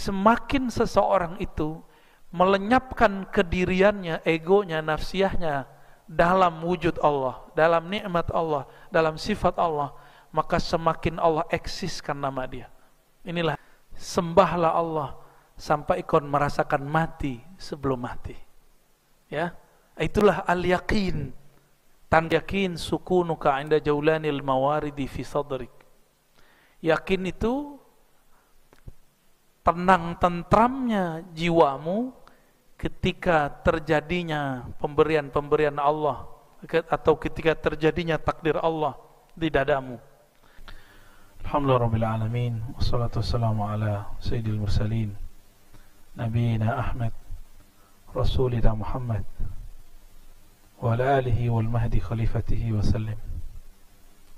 semakin seseorang itu melenyapkan kediriannya, egonya, nafsiyahnya dalam wujud Allah, dalam nikmat Allah, dalam sifat Allah, maka semakin Allah eksiskan nama dia. Inilah, sembahlah Allah sampai kau merasakan mati sebelum mati. Ya, itulah al-yaqin. Tan yakin sukunuka inda jaulanil mawaridi fi sadrik. Yakin itu tenang tentramnya jiwamu ketika terjadinya pemberian-pemberian Allah atau ketika terjadinya takdir Allah di dadamu. Alhamdulillah alamin, wassalatu wassalamu ala sayyidil mursalin nabiyina Ahmad rasulina Muhammad wa ala alihi wal mahdi khalifatihi wa sallim.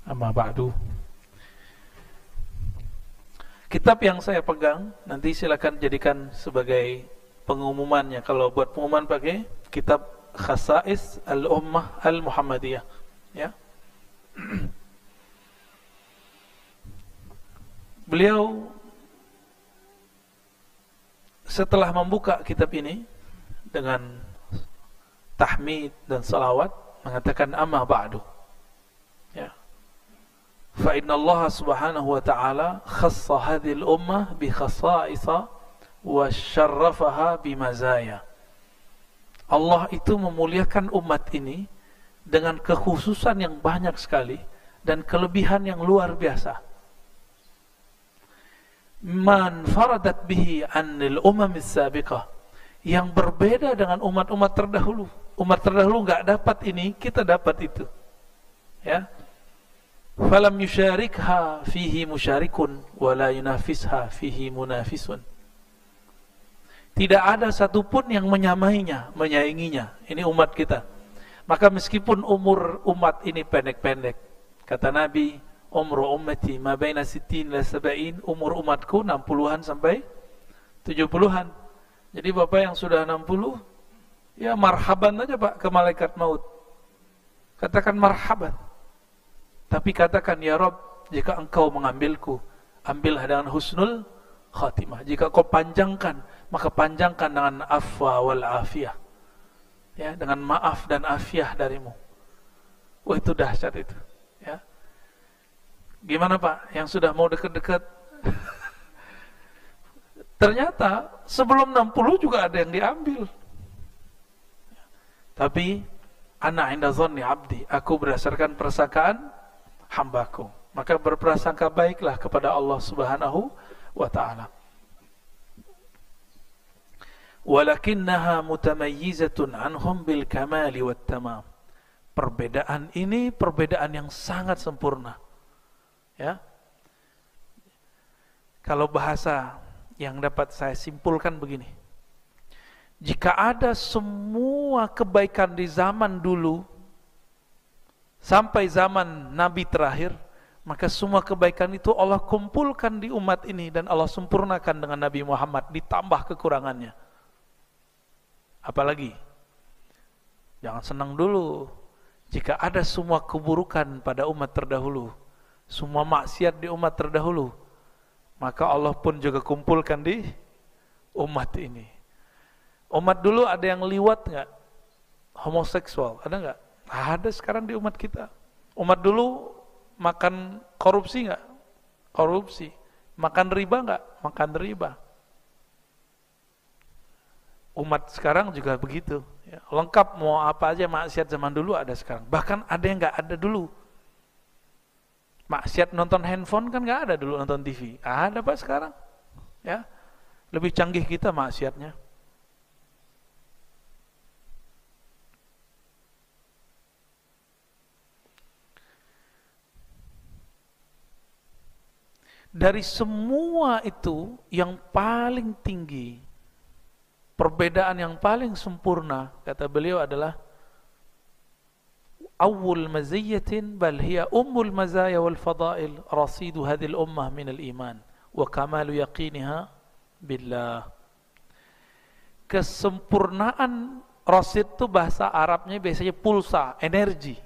Amma ba'du. Kitab yang saya pegang nanti silakan jadikan sebagai pengumumannya. Kalau buat pengumuman pakai kitab Khasa'is Al-Ummah Al-Muhammadiyah, ya. Beliau setelah membuka kitab ini dengan tahmid dan salawat mengatakan amma ba'du, ya. Fa inna Allah subhanahu wa ta'ala khassa hadhil ummah bi khasa'isa wa syarrafaha bi mazaya. Allah itu memuliakan umat ini dengan kekhususan yang banyak sekali dan kelebihan yang luar biasa. Man faradat bihi anil umamis sabiqah, yang berbeda dengan umat-umat terdahulu. Umat terdahulu enggak dapat ini, kita dapat itu. Ya. Falam yusyarikha fihi musyarikun wa la yunafisha fihi munafisun. Tidak ada satupun yang menyamainya, menyainginya. Ini umat kita. Maka meskipun umur umat ini pendek-pendek, kata Nabi, umru ummati ma baina 60 ila 70, umur umatku 60-an sampai 70-an. Jadi Bapak yang sudah 60, ya marhaban aja Pak ke malaikat maut. Katakan marhaban. Tapi katakan, ya Rabb, jika engkau mengambilku, ambillah dengan husnul khatimah. Jika kau panjangkan, maka panjangkan dengan afwa wal afiyah, ya, dengan maaf dan afiyah darimu. Wah, itu dahsyat itu, ya. Gimana Pak yang sudah mau dekat-dekat? Ternyata sebelum 60 juga ada yang diambil. Tapi ana inda dhanni abdi, aku berdasarkan persakaan hambaku, maka berprasangka baiklah kepada Allah subhanahu wa ta'ala. Walakinnaha mutamayyizatun anhum bil kamali wat tamam. Perbedaan ini perbedaan yang sangat sempurna, ya. Kalau bahasa yang dapat saya simpulkan begini, jika ada semua kebaikan di zaman dulu sampai zaman Nabi terakhir, maka semua kebaikan itu Allah kumpulkan di umat ini dan Allah sempurnakan dengan Nabi Muhammad, ditambah kekurangannya. Apalagi, jangan senang dulu jika ada semua keburukan pada umat terdahulu, semua maksiat di umat terdahulu, maka Allah pun juga kumpulkan di umat ini. Umat dulu ada yang liwat nggak? Homoseksual, ada nggak? Ada sekarang di umat kita. Umat dulu makan korupsi nggak? Korupsi. Makan riba nggak? Makan riba. Umat sekarang juga begitu, ya. Lengkap, mau apa aja maksiat zaman dulu ada sekarang. Bahkan ada yang nggak ada dulu. Maksiat nonton handphone kan nggak ada dulu, nonton TV. Ada Pak sekarang, ya. Lebih canggih kita maksiatnya. Dari semua itu yang paling tinggi, perbedaan yang paling sempurna, kata beliau adalah awwal maziyyatin bal hiya ummul mazaya wal fadail rasidu hadhil ummah min al iman wa kamalu yaqiniha billah. Kesempurnaan rasid itu bahasa Arabnya biasanya pulsa, energi.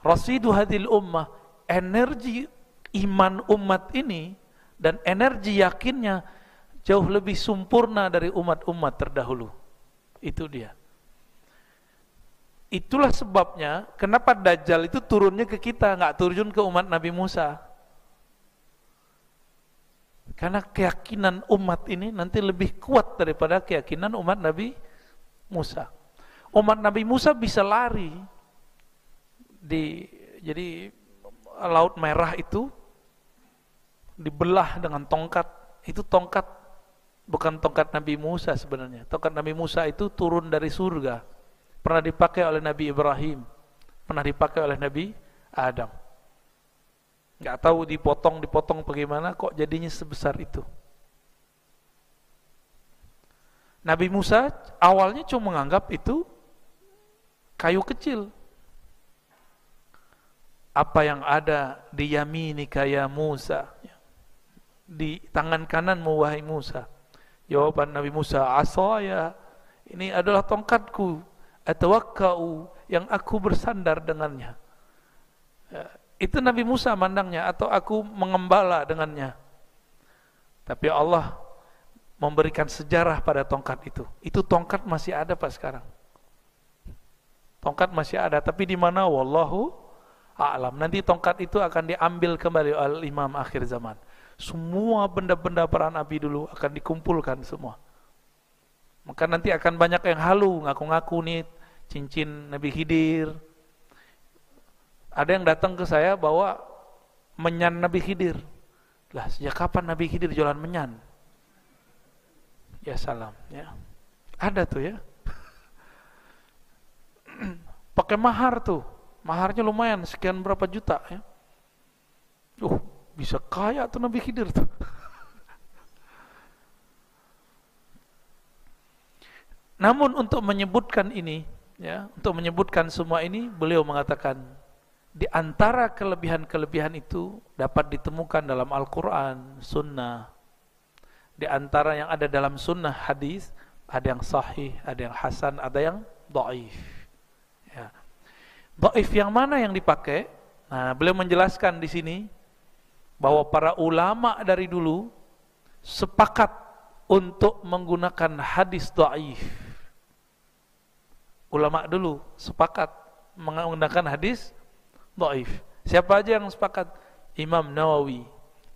Rasidu hadhil ummah, energi iman umat ini dan energi yakinnya jauh lebih sempurna dari umat-umat terdahulu. Itu dia. Itulah sebabnya kenapa Dajjal itu turunnya ke kita, nggak turun ke umat Nabi Musa. Karena keyakinan umat ini nanti lebih kuat daripada keyakinan umat Nabi Musa. Umat Nabi Musa bisa lari jadi Laut Merah itu dibelah dengan tongkat. Itu tongkat, bukan tongkat Nabi Musa sebenarnya. Tongkat Nabi Musa itu turun dari surga. Pernah dipakai oleh Nabi Ibrahim, pernah dipakai oleh Nabi Adam. Nggak tahu dipotong bagaimana kok jadinya sebesar itu. Nabi Musa awalnya cuma menganggap itu kayu kecil. Apa yang ada di yaminika ya Musa, di tangan kananmu wahai Musa. Jawaban Nabi Musa, asaya, ini adalah tongkatku, atawakkau, yang aku bersandar dengannya. Itu Nabi Musa mandangnya, atau aku mengembala dengannya. Tapi Allah memberikan sejarah pada tongkat itu. Itu tongkat masih ada Pak sekarang. Tongkat masih ada, tapi di mana wallahu a'lam. Nanti tongkat itu akan diambil kembali oleh Imam akhir zaman. Semua benda-benda para nabi dulu akan dikumpulkan semua. Maka nanti akan banyak yang halu, ngaku-ngaku nih cincin Nabi Khidir. Ada yang datang ke saya bawa menyan Nabi Khidir. Lah, sejak kapan Nabi Khidir jualan menyan? Ya salam, ya. Ada tuh ya. Pakai mahar tuh. Maharnya lumayan, sekian berapa juta ya. Bisa kaya tuh Nabi Khidir tuh. Namun untuk menyebutkan ini, ya, untuk menyebutkan semua ini, beliau mengatakan di antara kelebihan-kelebihan itu dapat ditemukan dalam Al-Quran, Sunnah. Di antara yang ada dalam Sunnah hadis, ada yang sahih, ada yang hasan, ada yang dhaif. Ya. Dhaif yang mana yang dipakai? Nah, beliau menjelaskan di sini bahwa para ulama dari dulu sepakat untuk menggunakan hadis dhaif. Ulama dulu sepakat menggunakan hadis dhaif. Siapa aja yang sepakat? Imam Nawawi,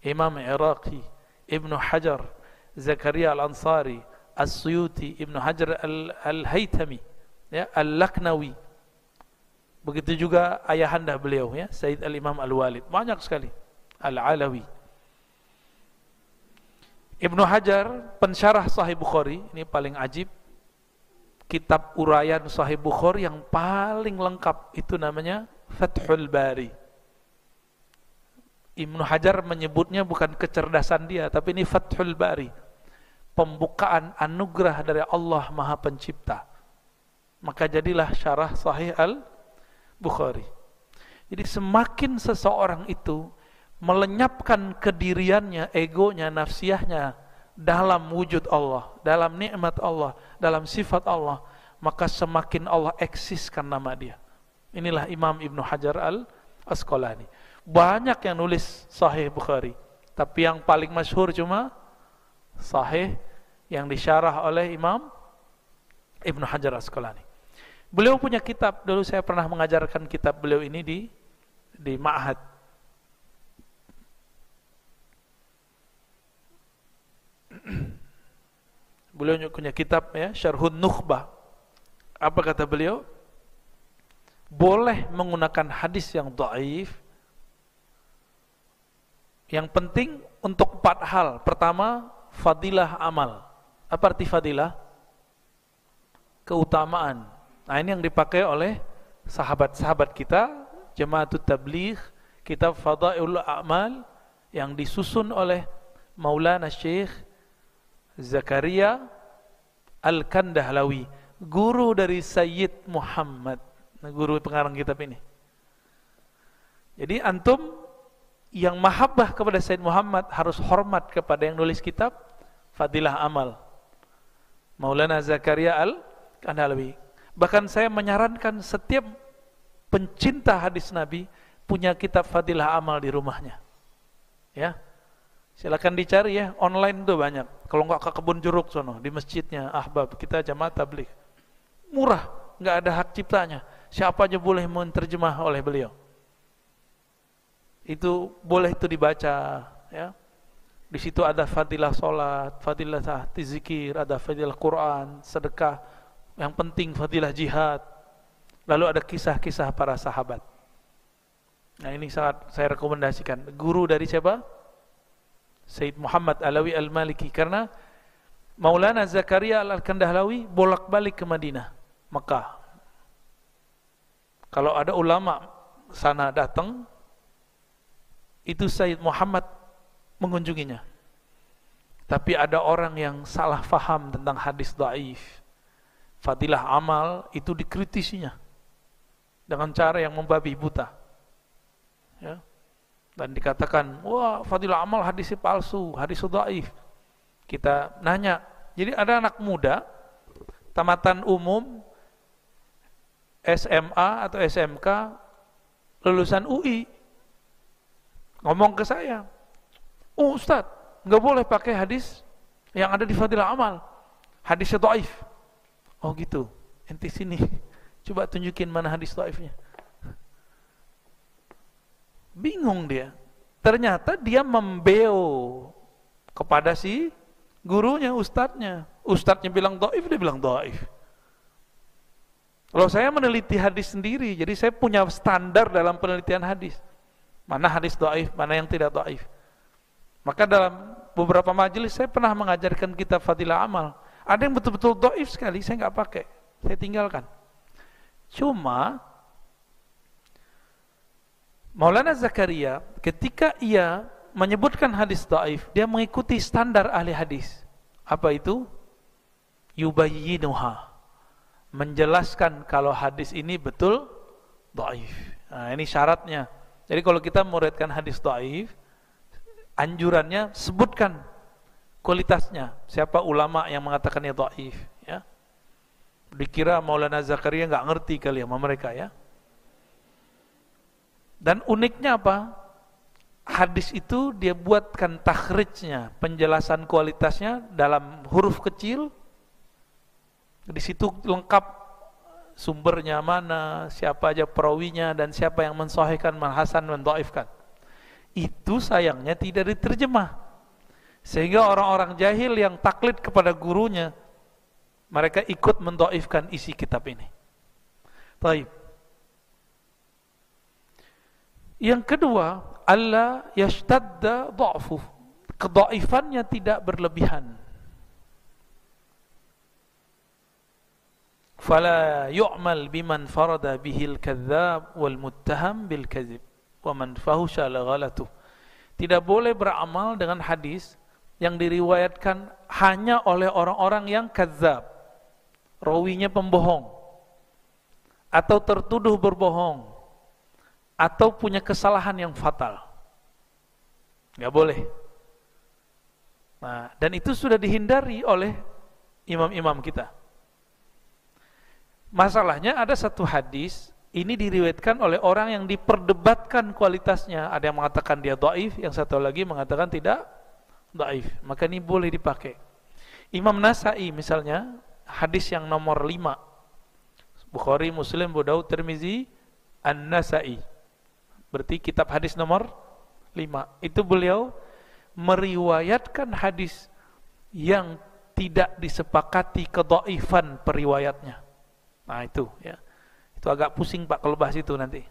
Imam Iraqi, Ibnu Hajar, Zakaria Al-Ansari, As-Suyuti, Ibnu Hajar Al-Haytami, ya, Al-Laknawi. Begitu juga ayahanda beliau, ya, Sayyid Al-Imam Al-Walid. Banyak sekali. Al-Alawi. Ibnu Hajar, pensyarah Sahih Bukhari, ini paling ajib. Kitab uraian Sahih Bukhari yang paling lengkap itu namanya Fathul Bari. Ibnu Hajar menyebutnya bukan kecerdasan dia, tapi ini Fathul Bari, pembukaan anugerah dari Allah Maha Pencipta. Maka jadilah syarah Sahih Al-Bukhari. Jadi semakin seseorang itu melenyapkan kediriannya, egonya, nafsiyahnya dalam wujud Allah, dalam nikmat Allah, dalam sifat Allah, maka semakin Allah eksiskan nama dia. Inilah Imam Ibnu Hajar Al-Asqalani. Banyak yang nulis Sahih Bukhari, tapi yang paling masyhur cuma Sahih yang disyarah oleh Imam Ibnu Hajar Al-Asqalani. Beliau punya kitab, dulu saya pernah mengajarkan kitab beliau ini di Ma'had. Beliau punya kitab, ya, Syarhun Nukhbah. Apa kata beliau? Boleh menggunakan hadis yang dhaif. Yang penting untuk 4 hal. Pertama, fadilah amal. Apa arti fadilah? Keutamaan. Nah, ini yang dipakai oleh sahabat-sahabat kita, Jamaatut Tabligh, kitab Fadailul A'mal yang disusun oleh Maulana Syekh Zakaria Al-Kandahlawi, guru dari Sayyid Muhammad, guru pengarang kitab ini. Jadi antum yang mahabbah kepada Sayyid Muhammad harus hormat kepada yang nulis kitab Fadilah Amal, Maulana Zakaria Al-Kandahlawi. Bahkan saya menyarankan setiap pencinta hadis Nabi punya kitab Fadilah Amal di rumahnya. Ya. Silakan dicari ya, online tuh banyak. Kalau nggak ke kebun jeruk sono, di masjidnya Ahbab, kita jamaah tabligh. Murah, nggak ada hak ciptanya. Siapa aja boleh menerjemah oleh beliau. Itu boleh itu dibaca ya. Di situ ada fadilah salat, fadilah zikir, ada fadilah Quran, sedekah, yang penting fadilah jihad. Lalu ada kisah-kisah para sahabat. Nah, ini sangat saya rekomendasikan. Guru dari siapa? Sayyid Muhammad Alawi Al-Maliki, karena Maulana Zakaria Al-Kandahlawi bolak-balik ke Madinah, Mekah. Kalau ada ulama sana datang, itu Sayyid Muhammad mengunjunginya. Tapi ada orang yang salah faham tentang hadis dhaif. Fadilah amal itu dikritisinya dengan cara yang membabi buta. Ya. Dan dikatakan, wah fadilah amal hadisnya palsu, hadis dhaif. Kita nanya, jadi ada anak muda tamatan umum SMA atau SMK lulusan UI ngomong ke saya, oh Ustaz, nggak boleh pakai hadis yang ada di fadilah amal, hadisnya dhaif. Oh gitu, enti sini, coba tunjukin mana hadis dhaifnya. Bingung dia. Ternyata dia membeo kepada si gurunya, ustadznya. Ustadznya bilang dhaif, dia bilang dhaif. Kalau saya meneliti hadis sendiri, jadi saya punya standar dalam penelitian hadis. Mana hadis dhaif, mana yang tidak dhaif. Maka dalam beberapa majelis saya pernah mengajarkan kitab Fadilah Amal. Ada yang betul-betul dhaif sekali, saya nggak pakai, saya tinggalkan. Cuma Maulana Zakaria ketika ia menyebutkan hadis dhaif, dia mengikuti standar ahli hadis. Apa itu? Yubayyinuha, menjelaskan kalau hadis ini betul dhaif. Nah, ini syaratnya. Jadi kalau kita meriwayatkan hadis dhaif, anjurannya sebutkan kualitasnya. Siapa ulama yang mengatakannya dhaif, ya. Dikira Maulana Zakaria nggak ngerti kali sama mereka, ya. Dan uniknya apa? Hadis itu dia buatkan takhrijnya, penjelasan kualitasnya dalam huruf kecil. Di situ lengkap sumbernya mana, siapa aja perawinya, dan siapa yang mensahihkan, manhasan, mendhaifkan. Itu sayangnya tidak diterjemah. Sehingga orang-orang jahil yang taklid kepada gurunya, mereka ikut mendhaifkan isi kitab ini. Baik. Yang kedua, alla yashtadda dha'fu, kedhaifannya tidak berlebihan. Fala yu'mal biman farada bihil kadzdzab wal muttaham bil kadzib wa man fahusha la ghalatu. Tidak boleh beramal dengan hadis yang diriwayatkan hanya oleh orang-orang yang kadzdzab, rawinya pembohong, atau tertuduh berbohong, atau punya kesalahan yang fatal. Nggak boleh. Nah, dan itu sudah dihindari oleh imam-imam kita. Masalahnya ada satu hadis, ini diriwayatkan oleh orang yang diperdebatkan kualitasnya. Ada yang mengatakan dia dhaif, yang satu lagi mengatakan tidak dhaif. Maka ini boleh dipakai. Imam Nasa'i misalnya, hadis yang nomor 5, Bukhari, Muslim, Abu Daud, Tirmizi, An-Nasa'i, berarti kitab hadis nomor 5. Itu beliau meriwayatkan hadis yang tidak disepakati kedhaifan periwayatnya. Nah itu, ya. Itu agak pusing Pak kalau bahas itu nanti.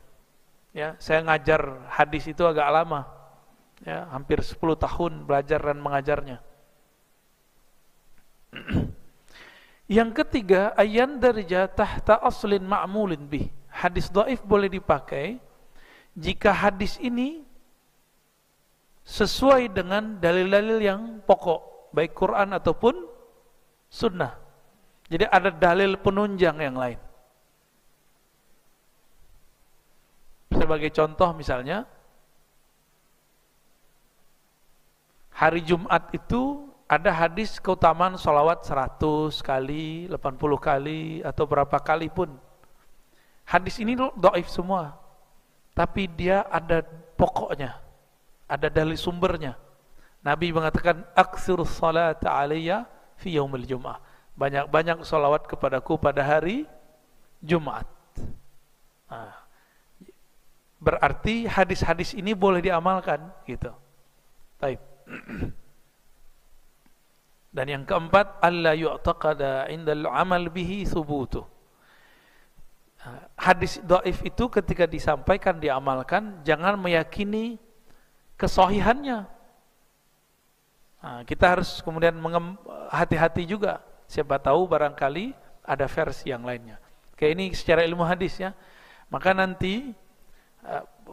Ya, saya ngajar hadis itu agak lama. Ya, hampir 10 tahun belajar dan mengajarnya. Yang ketiga, ayan darja tahta aslin ma'mulin bih. Hadis dhaif boleh dipakai jika hadis ini sesuai dengan dalil-dalil yang pokok, baik Quran ataupun sunnah. Jadi ada dalil penunjang yang lain. Sebagai contoh misalnya, hari Jumat itu ada hadis keutamaan sholawat 100 kali, 80 kali, atau berapa kali pun. Hadis ini dhaif semua, tapi dia ada pokoknya, ada dalil sumbernya, Nabi mengatakan aktsirus salata alayya fi yaumil jum'ah. Banyak-banyak salawat kepadaku pada hari Jumat. Nah, berarti hadis-hadis ini boleh diamalkan gitu. Baik. Dan yang keempat, alla yu'taqada 'indal 'amal bihi thubutuh. Hadis dhaif itu ketika disampaikan, diamalkan, jangan meyakini kesahihannya. Nah, kita harus kemudian hati-hati juga. Siapa tahu barangkali ada versi yang lainnya. Kayak ini secara ilmu hadis ya. Maka nanti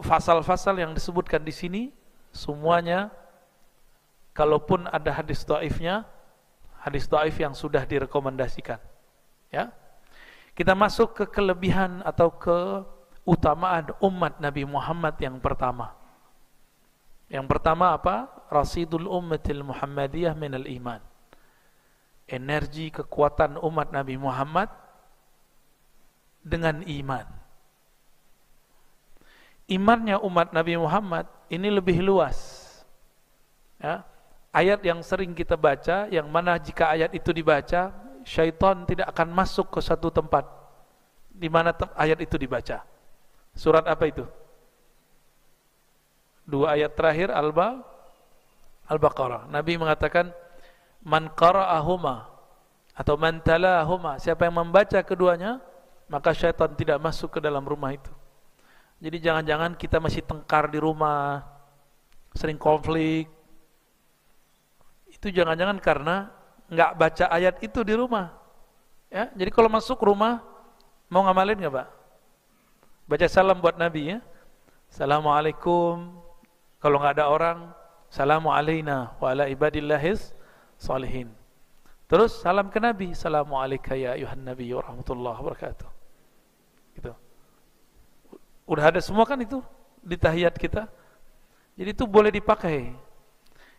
fasal-fasal yang disebutkan di sini semuanya, kalaupun ada hadis dhaifnya, hadis dhaif yang sudah direkomendasikan. Ya. Kita masuk ke kelebihan atau keutamaan umat Nabi Muhammad yang pertama. Yang pertama apa? Rasidul ummatil Muhammadiyah minal iman. Energi kekuatan umat Nabi Muhammad dengan iman. Imannya umat Nabi Muhammad ini lebih luas. Ya. Ayat yang sering kita baca, yang mana jika ayat itu dibaca, syaitan tidak akan masuk ke satu tempat di mana ayat itu dibaca. Surat apa itu? Dua ayat terakhir Al-Baqarah. Nabi mengatakan man qara'ahuma atau man talahuma, siapa yang membaca keduanya, maka syaitan tidak masuk ke dalam rumah itu. Jadi jangan-jangan kita masih tengkar di rumah, sering konflik. Itu jangan-jangan karena nggak baca ayat itu di rumah. Ya, jadi kalau masuk rumah mau ngamalin nggak Pak? Baca salam buat Nabi ya. Assalamualaikum. Kalau nggak ada orang, Assalamu alaina wa ala ibadillahis salihin. Terus salam ke Nabi, Assalamu alayka ya ayuhan Nabi wa rahmatullahi wabarakatuh. Gitu. Udah ada semua kan itu di tahiyat kita. Jadi itu boleh dipakai.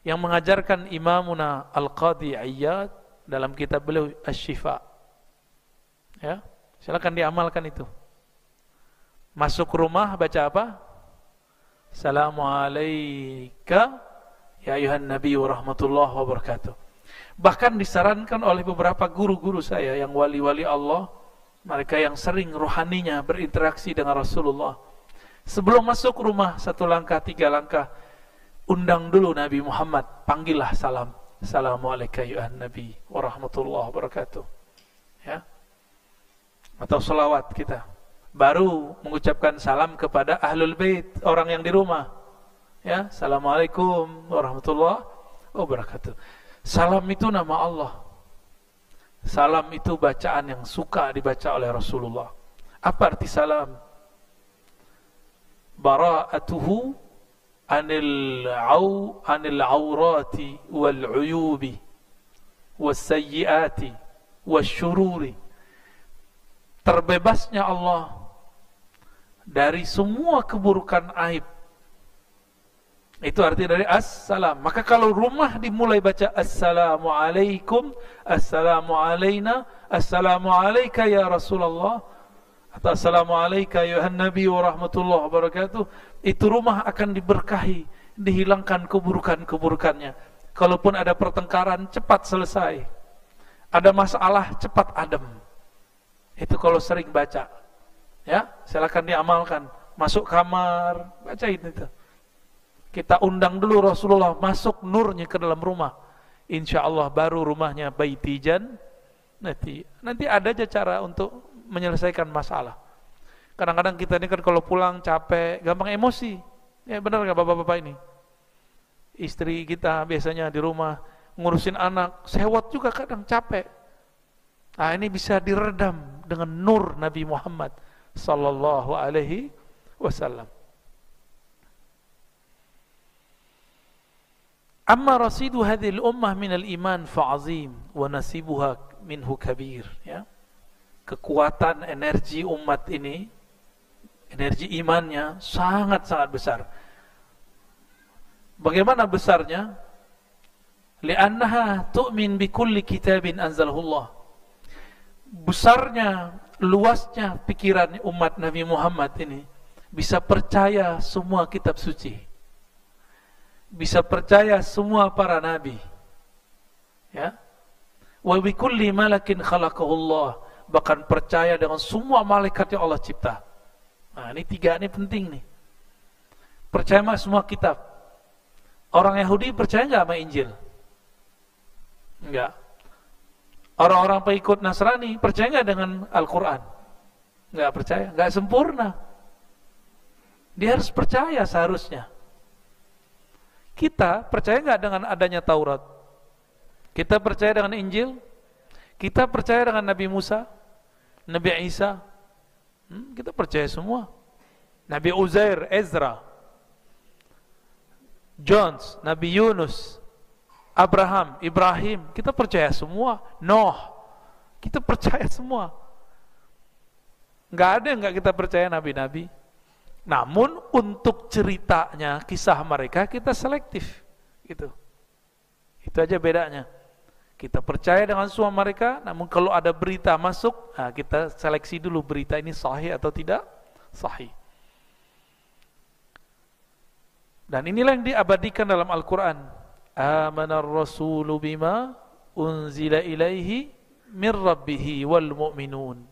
Yang mengajarkan Imamuna Al-Qadhi Iyad dalam kitab beliau Asy-Syifa. Ya, silakan diamalkan itu. Masuk rumah baca apa? Assalamu alayka ya ayuhan Nabi wa rahmatullahi wabarakatuh. Bahkan disarankan oleh beberapa guru-guru saya yang wali-wali Allah, mereka yang sering rohaninya berinteraksi dengan Rasulullah, sebelum masuk rumah 1 langkah 3 langkah, undang dulu Nabi Muhammad, panggillah salam. Assalamualaikum ya Nabi wa rahmatullahi wabarakatuh. Ya. Atau salawat kita. Baru mengucapkan salam kepada ahlul bait, orang yang di rumah. Ya, Assalamualaikum warahmatullahi wabarakatuh. Salam itu nama Allah. Salam itu bacaan yang suka dibaca oleh Rasulullah. Apa arti salam? Bara'atuhu anil awrati wal uyubi was sayyiati was syururi. Terbebasnya Allah dari semua keburukan aib. Itu arti dari assalam. Maka kalau rumah dimulai baca assalamualaikum, assalamu alaina, assalamu alaika ya Rasulullah, atau assalamu alaika ya Nabi wa rahmatullahi wabarakatuh, itu rumah akan diberkahi, dihilangkan keburukan-keburukannya. Kalaupun ada pertengkaran, cepat selesai. Ada masalah, cepat adem. Itu kalau sering baca. Ya, silakan diamalkan. Masuk kamar, bacain itu. Kita undang dulu Rasulullah masuk nurnya ke dalam rumah. Insya Allah baru rumahnya baitijan. Nanti ada aja cara untuk menyelesaikan masalah. Kadang-kadang kita ini kan kalau pulang capek, gampang emosi. Ya benar nggak bapak-bapak ini? Istri kita biasanya di rumah ngurusin anak, sewot juga kadang capek. Nah ini bisa diredam dengan nur Nabi Muhammad sallallahu alaihi wasallam. Amma rasidu hadhil ummah minal iman fa'azim wa nasibuha minhu kabir. Ya. Kekuatan energi umat ini, energi imannya sangat-sangat besar. Bagaimana besarnya? Li'annaha tu'min bikulli kitabin anzalahullah. Besarnya, luasnya pikiran umat Nabi Muhammad ini bisa percaya semua kitab suci. bisa percaya semua para nabi. Ya. Wa bi kulli malakin khalaqahullah, bahkan percaya dengan semua malaikat yang Allah cipta. Nah, ini tiga ini penting nih. Percaya sama semua kitab. Orang Yahudi percaya nggak sama Injil? Enggak. Orang-orang pengikut Nasrani percaya nggak dengan Al-Quran? Nggak percaya, nggak sempurna. Dia harus percaya seharusnya. Kita percaya nggak dengan adanya Taurat? Kita percaya dengan Injil? Kita percaya dengan Nabi Musa, Nabi Isa? Kita percaya semua. Nabi Uzair, Ezra, Jones, Nabi Yunus, Abraham, Ibrahim, kita percaya semua. Nuh, kita percaya semua. Nggak ada yang nggak kita percaya nabi-nabi. Namun untuk ceritanya, kisah mereka kita selektif, gitu. Itu aja bedanya. Kita percaya dengan semua mereka, namun kalau ada berita masuk, nah kita seleksi dulu berita ini sahih atau tidak sahih. Dan inilah yang diabadikan dalam Al-Quran. Amanar rasulu bima unzila ilaihi min rabbihi wal mu'minun.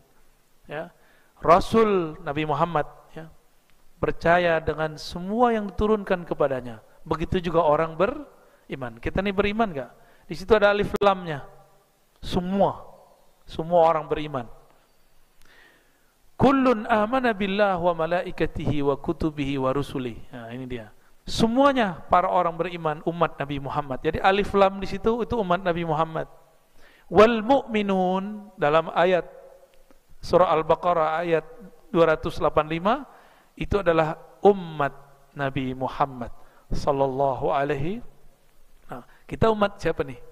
Ya. Rasul Nabi Muhammad, ya, percaya dengan semua yang diturunkan kepadanya. Begitu juga orang beriman. Kita ini beriman gak? Di situ ada alif lamnya. Semua orang beriman. Kullun amana billah wa malaikatihi wa kutubihi wa rusulih. Nah, ini dia. Semuanya para orang beriman umat Nabi Muhammad. Jadi alif lam di situ itu umat Nabi Muhammad. Wal mu'minun dalam ayat surah Al-Baqarah ayat 285 itu adalah umat Nabi Muhammad sallallahu alaihi. Nah, kita umat siapa nih?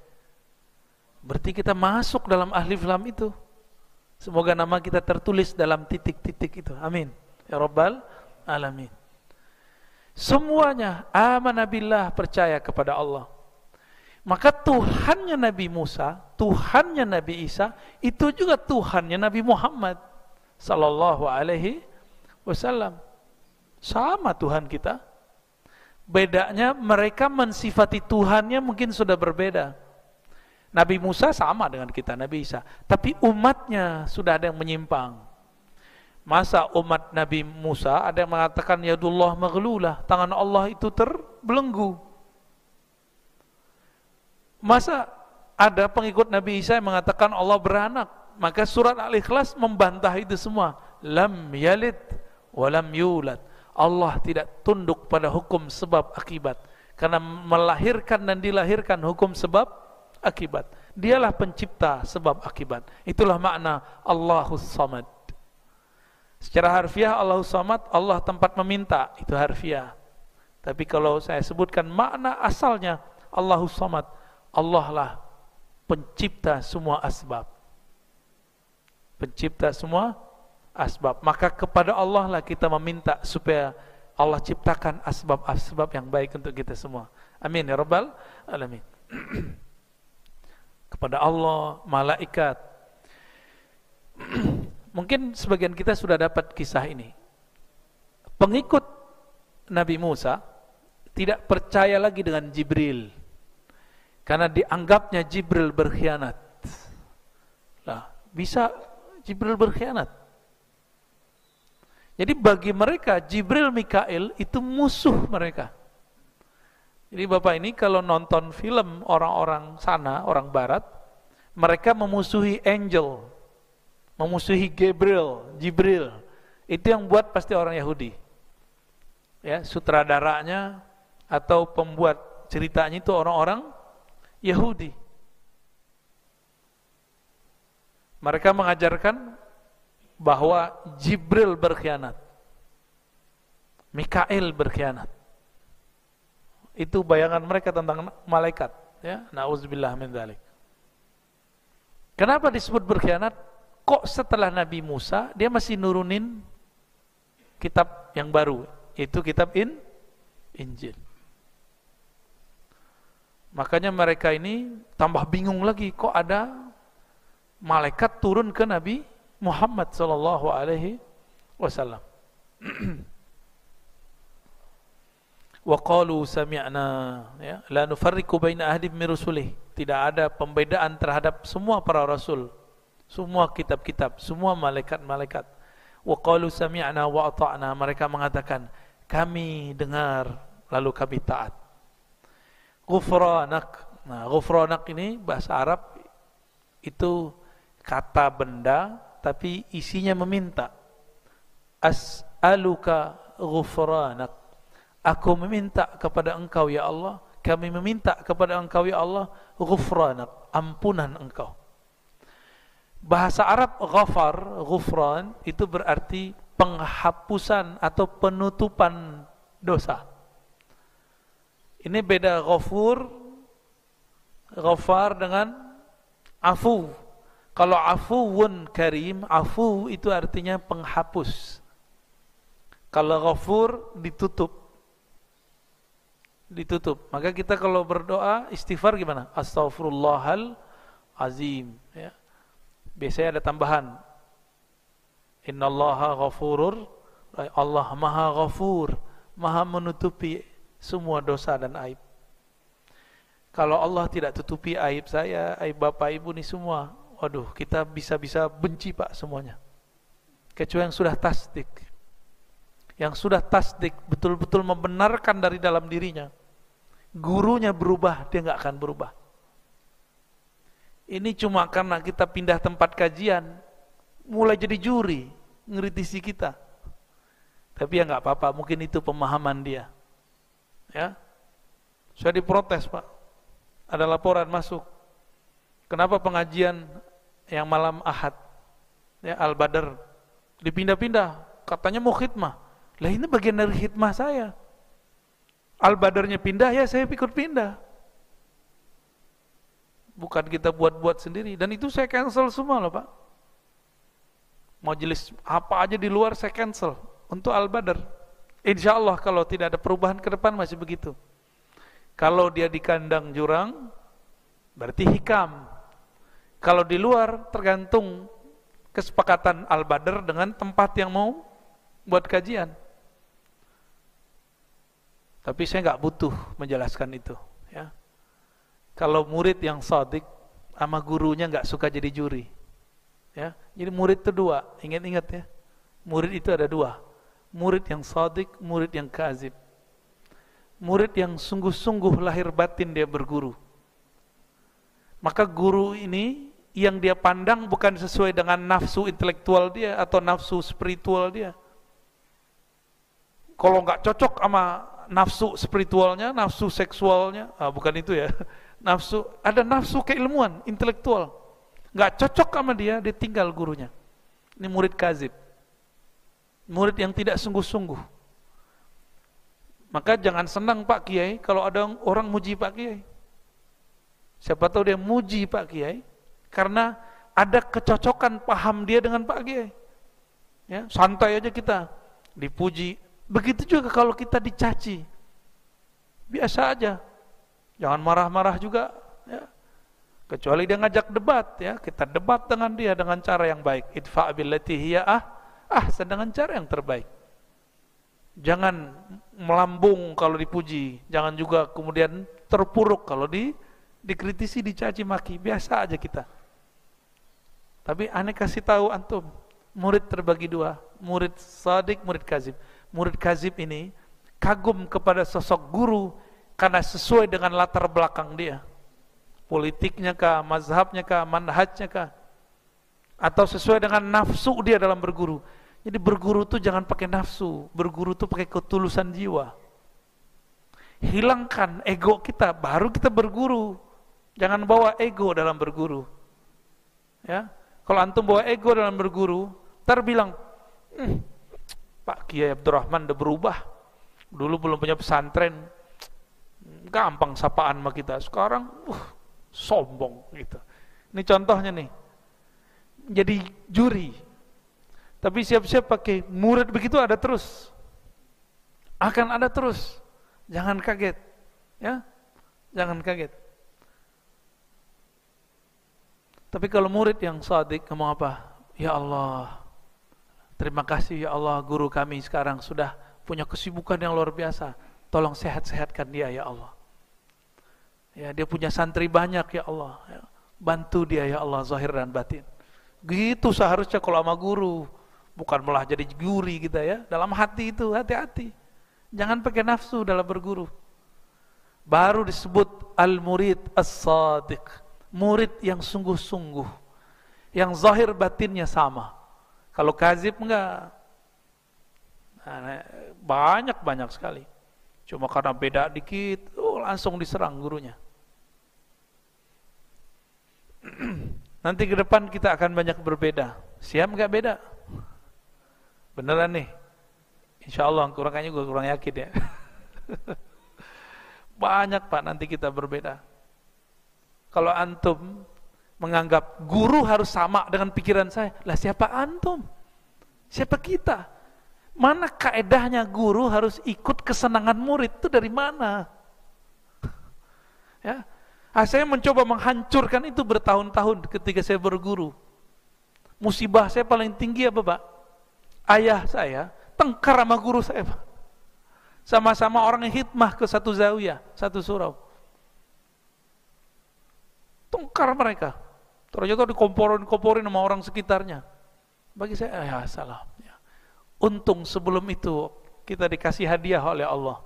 Berarti kita masuk dalam alif lam itu. Semoga nama kita tertulis dalam titik-titik itu. Amin. Ya Rabbal Alamin. Semuanya amanah billah, percaya kepada Allah. Maka Tuhannya Nabi Musa, Tuhannya Nabi Isa, itu juga Tuhannya Nabi Muhammad sallallahu alaihi wasallam. Sama Tuhan kita. Bedanya mereka mensifati Tuhannya mungkin sudah berbeda. Nabi Musa sama dengan kita, Nabi Isa. Tapi umatnya sudah ada yang menyimpang. Masa umat Nabi Musa ada yang mengatakan yadullah maghlulah, tangan Allah itu terbelenggu. Masa ada pengikut Nabi Isa yang mengatakan Allah beranak. Maka surat Al-Ikhlas membantah itu semua. Lam yalid wa lam yulad. Allah tidak tunduk pada hukum sebab akibat. Karena melahirkan dan dilahirkan hukum sebab akibat. Dialah pencipta sebab akibat. Itulah makna Allahus Samad. Secara harfiah Allahus Samad, Allah tempat meminta, itu harfiah. Tapi kalau saya sebutkan makna asalnya Allahus Samad, Allah lah pencipta semua asbab. Pencipta semua asbab. Maka kepada Allah lah kita meminta supaya Allah ciptakan asbab-asbab yang baik untuk kita semua. Amin ya Rabbal Alamin. Kepada Allah, malaikat. Mungkin sebagian kita sudah dapat kisah ini. Pengikut Nabi Musa tidak percaya lagi dengan Jibril karena dianggapnya Jibril berkhianat. Lah, bisa Jibril berkhianat. Jadi bagi mereka Jibril, Mikail itu musuh mereka. Jadi Bapak ini kalau nonton film orang-orang sana, orang barat, mereka memusuhi angel, memusuhi Jibril. Itu yang buat pasti orang Yahudi. Ya, sutradaranya atau pembuat ceritanya itu orang-orang Yahudi. Mereka mengajarkan bahwa Jibril berkhianat, Mikail berkhianat. Itu bayangan mereka tentang malaikat, ya. Nauzubillah min dzalik. Kenapa disebut berkhianat? Kok setelah Nabi Musa dia masih nurunin kitab yang baru, yaitu kitab Injil. Makanya mereka ini tambah bingung lagi, kok ada malaikat turun ke Nabi Muhammad sallallahu alaihi wasallam. Wa qalu sami'na, ya, la nufarriqu baina ahadin min rusulih. Tidak ada pembedaan terhadap semua para rasul, semua kitab-kitab, semua malaikat-malaikat. Wa qalu sami'na wa ata'na, mereka mengatakan kami dengar lalu kami taat. Ghufranak. Nah, ghufranak ini bahasa Arab itu kata benda tapi isinya meminta. As'aluka ghufranak. Aku meminta kepada engkau ya Allah, kami meminta kepada engkau ya Allah ghufranak, ampunan engkau. Bahasa Arab ghafar, ghufran itu berarti penghapusan atau penutupan dosa. Ini beda ghafur, ghafar dengan afu. Kalau afuwun karim, afu itu artinya penghapus. Kalau ghafur ditutup. Ditutup. Maka kita kalau berdoa istighfar gimana? Astaghfirullahal azim, ya. Biasanya ada tambahan. Innallaha ghafurur, Allah Maha Ghafur, Maha menutupi semua dosa dan aib. Kalau Allah tidak tutupi aib saya, aib bapak ibu nih semua, waduh, kita bisa-bisa benci Pak semuanya. Kecuali yang sudah tasdik. Yang sudah tasdik, betul-betul membenarkan dari dalam dirinya. Gurunya berubah, dia nggak akan berubah. Ini cuma karena kita pindah tempat kajian, mulai jadi juri, ngeritisi kita. Tapi ya nggak apa-apa, mungkin itu pemahaman dia. Ya, saya diprotes Pak. Ada laporan masuk. Kenapa pengajian yang malam Ahad, ya Al-Badr, dipindah-pindah? Katanya mau khidmah. Lah ini bagian dari khidmah saya. Al-Badrnya pindah, ya saya ikut pindah. Bukan kita buat-buat sendiri. Dan itu saya cancel semua loh Pak. Majelis apa aja di luar saya cancel untuk Al-Badr. Insya Allah kalau tidak ada perubahan ke depan masih begitu. Kalau dia di kandang jurang, berarti hikam. Kalau di luar, tergantung kesepakatan Al-Badr dengan tempat yang mau buat kajian. Tapi saya nggak butuh menjelaskan itu. Ya. Kalau murid yang shadiq sama gurunya nggak suka jadi juri. Ya. Jadi murid itu dua, ingat-ingat ya. Murid itu ada dua. Murid yang shadiq, murid yang kazib. Murid yang sungguh-sungguh lahir batin dia berguru. Maka guru ini yang dia pandang bukan sesuai dengan nafsu intelektual dia atau nafsu spiritual dia. Kalau nggak cocok sama nafsu spiritualnya, nafsu seksualnya, bukan itu ya. Nafsu, ada nafsu keilmuan, intelektual. Nggak cocok sama dia, dia tinggal gurunya. Ini murid kazib. Murid yang tidak sungguh-sungguh. Maka jangan senang Pak Kiai kalau ada orang muji Pak Kiai. Siapa tahu dia muji Pak Kiai karena ada kecocokan paham dia dengan Pak Kiai. Ya, santai aja kita dipuji. Begitu juga kalau kita dicaci. Biasa aja. Jangan marah-marah juga, ya. Kecuali dia ngajak debat, ya. Kita debat dengan dia dengan cara yang baik. Idfa' billati hiya dengan cara yang terbaik. Jangan melambung kalau dipuji, jangan juga kemudian terpuruk kalau dikritisi, dicaci maki. Biasa aja kita. Tapi aneh kasih tahu antum, murid terbagi dua, murid shadiq, murid kazib. Murid kazib ini kagum kepada sosok guru karena sesuai dengan latar belakang dia. Politiknya kah, mazhabnya kah, manhajnya kah, atau sesuai dengan nafsu dia dalam berguru. Jadi berguru tuh jangan pakai nafsu, berguru tuh pakai ketulusan jiwa. Hilangkan ego kita, baru kita berguru. Jangan bawa ego dalam berguru. Ya, kalau antum bawa ego dalam berguru, ntar bilang, Pak Kiai Abdurrahman udah berubah. Dulu belum punya pesantren, gampang sapaan sama kita. Sekarang, sombong gitu. Ini contohnya nih. Jadi juri. Tapi siap-siap pakai murid begitu ada terus. Akan ada terus. Jangan kaget. Ya. Jangan kaget. Tapi kalau murid yang shadiq ngomong apa? Ya Allah, terima kasih ya Allah, guru kami sekarang sudah punya kesibukan yang luar biasa. tolong sehat-sehatkan dia ya Allah. Ya, dia punya santri banyak ya Allah. Ya, bantu dia ya Allah zahir dan batin. Gitu seharusnya kalau sama guru, bukan malah jadi guri kita ya. Dalam hati itu hati-hati. Jangan pakai nafsu dalam berguru. Baru disebut al-murid as-sadiq. Murid yang sungguh-sungguh. Yang zahir batinnya sama. Kalau kazib enggak. Nah, banyak sekali. Cuma karena beda dikit, langsung diserang gurunya. Nanti ke depan kita akan banyak berbeda. Siap enggak beda? Beneran nih? Insya Allah, kayaknya gue kurang yakin ya. Banyak Pak nanti kita berbeda. Kalau antum menganggap guru harus sama dengan pikiran saya, lah siapa antum? Siapa kita? Mana kaedahnya guru harus ikut kesenangan murid? Itu dari mana? Ya, saya mencoba menghancurkan itu bertahun-tahun ketika saya berguru. Musibah saya paling tinggi apa Pak? Ayah saya tengkar sama guru saya Pak. Sama-sama orang yang khidmah ke satu zawiyah, satu surau. Tengkar mereka. Ternyata dikomporin sama orang sekitarnya. Bagi saya, ya salah. Ya. Untung sebelum itu kita dikasih hadiah oleh Allah.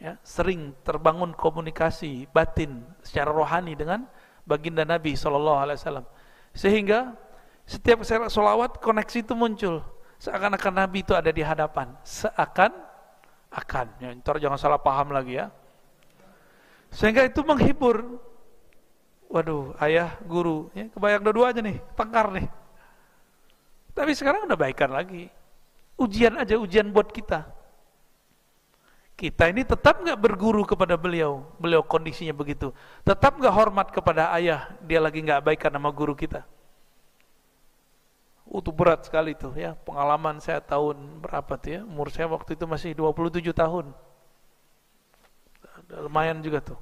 Ya, sering terbangun komunikasi batin secara rohani dengan baginda Nabi SAW. Sehingga setiap saya sholawat, koneksi itu muncul. Seakan-akan Nabi itu ada di hadapan. Ya, ntar jangan salah paham lagi ya. Sehingga itu menghibur. Waduh, ayah, guru, ya, kebayang dua-dua aja nih, tengkar nih. Tapi sekarang udah baikan lagi. Ujian aja, ujian buat kita. Kita ini tetap nggak berguru kepada beliau kondisinya begitu. Tetap nggak hormat kepada ayah, dia lagi nggak baikan sama guru kita. Itu berat sekali tuh ya. Pengalaman saya tahun berapa tuh ya? Umur saya waktu itu masih 27 tahun. Lumayan juga tuh.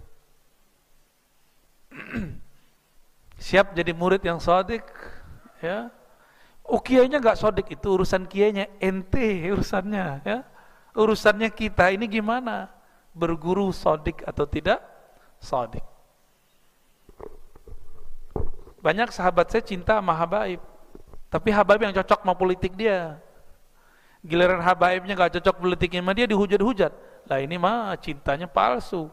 Siap jadi murid yang sodik ya. Kiainya nggak sodik, itu urusan kiainya, ente urusannya ya. Urusannya kita ini gimana? Berguru sodik atau tidak sodik. Banyak sahabat saya cinta sama habaib, tapi habaib yang cocok sama politik dia. Giliran habaibnya nggak cocok politiknya sama dia, dihujat-hujat. Lah ini mah cintanya palsu.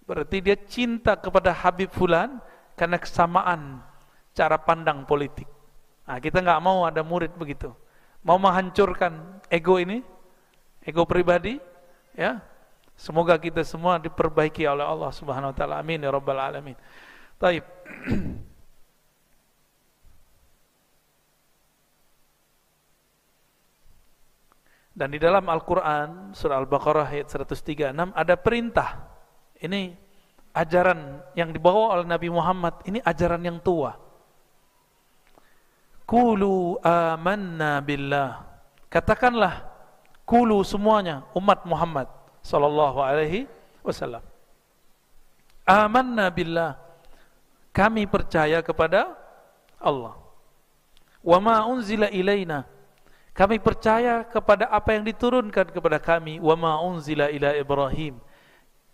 Berarti dia cinta kepada Habib Fulan karena kesamaan cara pandang politik. Nah, kita nggak mau ada murid begitu. Mau menghancurkan ego ini, ego pribadi, ya. Semoga kita semua diperbaiki oleh Allah Subhanahu wa taala. Amin ya rabbal alamin. Baik. Dan di dalam Al-Qur'an surah Al-Baqarah ayat 136 ada perintah. Ini ajaran yang dibawa oleh Nabi Muhammad, ini ajaran yang tua. Qulu amanna billah. Katakanlah, qulu semuanya umat Muhammad sallallahu alaihi wasallam. Amanna billah. Kami percaya kepada Allah. Wa ma unzila ilaina. Kami percaya kepada apa yang diturunkan kepada kami. Wa ma unzila ila Ibrahim.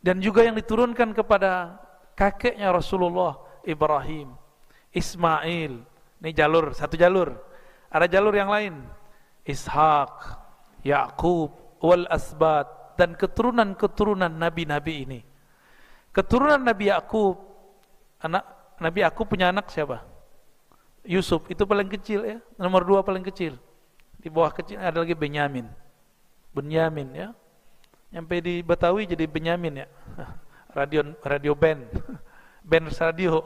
Dan juga yang diturunkan kepada kakeknya Rasulullah Ibrahim, Ismail. Ini jalur, satu jalur. Ada jalur yang lain, Ishak, Yakub, wal asbat, dan keturunan-keturunan nabi-nabi ini. Keturunan Nabi Yakub, anak Nabi Yakub punya anak siapa? Yusuf, itu paling kecil ya, nomor 2 paling kecil. Di bawah kecil ada lagi Benyamin ya. Sampai di Betawi jadi Benyamin ya. Radio band. Band radio.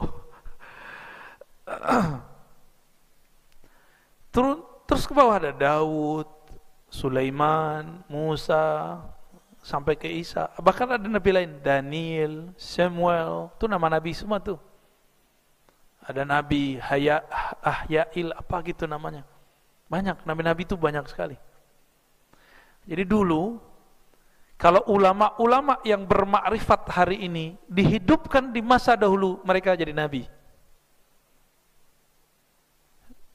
Terus ke bawah ada Daud, Sulaiman, Musa, sampai ke Isa. Bahkan ada nabi lain, Daniel, Samuel, itu nama nabi semua tuh. Ada nabi Ahyail, apa gitu namanya. Banyak, nabi-nabi itu banyak sekali. Jadi dulu kalau ulama-ulama yang bermakrifat hari ini dihidupkan di masa dahulu, mereka jadi nabi.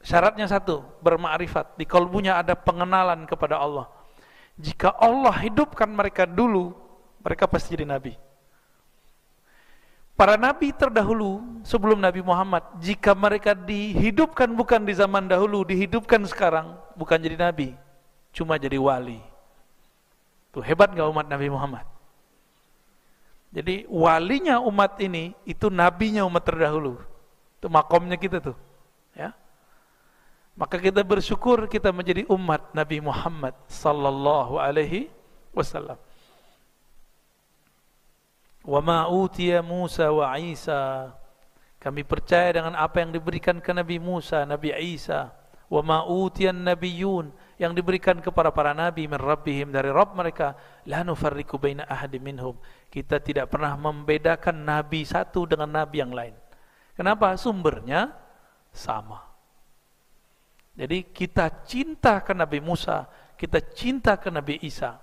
Syaratnya satu, bermakrifat, di kalbunya ada pengenalan kepada Allah. Jika Allah hidupkan mereka dulu mereka pasti jadi nabi. Para nabi terdahulu sebelum Nabi Muhammad, jika mereka dihidupkan bukan di zaman dahulu, dihidupkan sekarang, bukan jadi nabi, cuma jadi wali. Tuh hebat gak umat Nabi Muhammad? Jadi walinya umat ini, itu nabinya umat terdahulu. Itu makomnya kita tuh. Ya. Maka kita bersyukur kita menjadi umat Nabi Muhammad sallallahu alaihi wasallam. Wa ma utiya Musa wa Isa. Kami percaya dengan apa yang diberikan ke Nabi Musa, Nabi Isa. Wa ma utiyan nabiyyun, yang diberikan kepada para nabi min rabbihim, dari Rabb mereka. La nufarriqu baina ahadin minhum. Kita tidak pernah membedakan nabi satu dengan nabi yang lain. Kenapa? Sumbernya sama. Jadi kita cinta ke Nabi Musa, kita cinta ke Nabi Isa.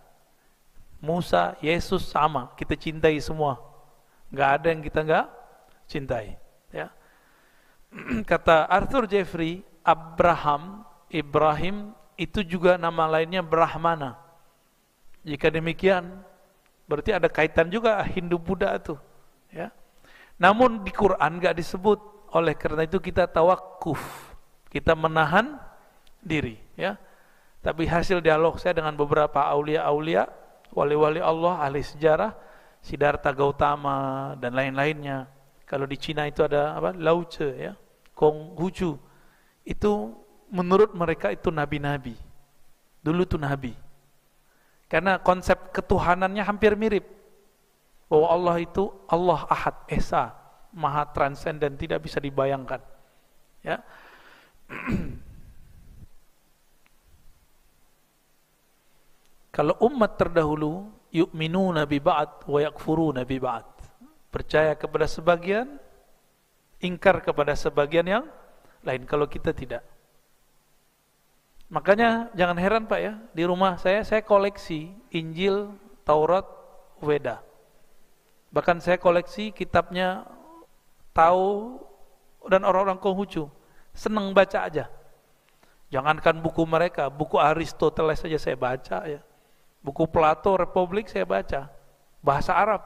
Musa, Yesus sama, kita cintai semua. Nggak ada yang kita nggak cintai. Ya. Kata Arthur Jeffrey, Ibrahim itu juga nama lainnya Brahmana. Jika demikian, berarti ada kaitan juga Hindu-Buddha itu. Ya. Namun di Quran nggak disebut. Oleh karena itu kita tawakuf, kita menahan diri. Ya. Tapi hasil dialog saya dengan beberapa aulia-aulia, wali-wali Allah, ahli sejarah, Siddhartha Gautama dan lain-lainnya. Kalau di Cina itu ada apa? Lao Tse, ya, Konghucu. Itu menurut mereka itu nabi-nabi. Dulu itu nabi. Karena konsep ketuhanannya hampir mirip. Bahwa Allah itu Allah Ahad, Esa, Maha transenden, tidak bisa dibayangkan. Ya. Kalau umat terdahulu yu'minuna bi ba'd wa yakfuruna bi ba'd, percaya kepada sebagian, ingkar kepada sebagian yang lain. Kalau kita tidak. Makanya jangan heran Pak ya, di rumah saya koleksi Injil, Taurat, Weda. Bahkan saya koleksi kitabnya Tao dan orang-orang Konghucu. Senang baca aja. Jangankan buku mereka, buku Aristoteles saja saya baca ya. Buku Plato, Republik saya baca, bahasa Arab.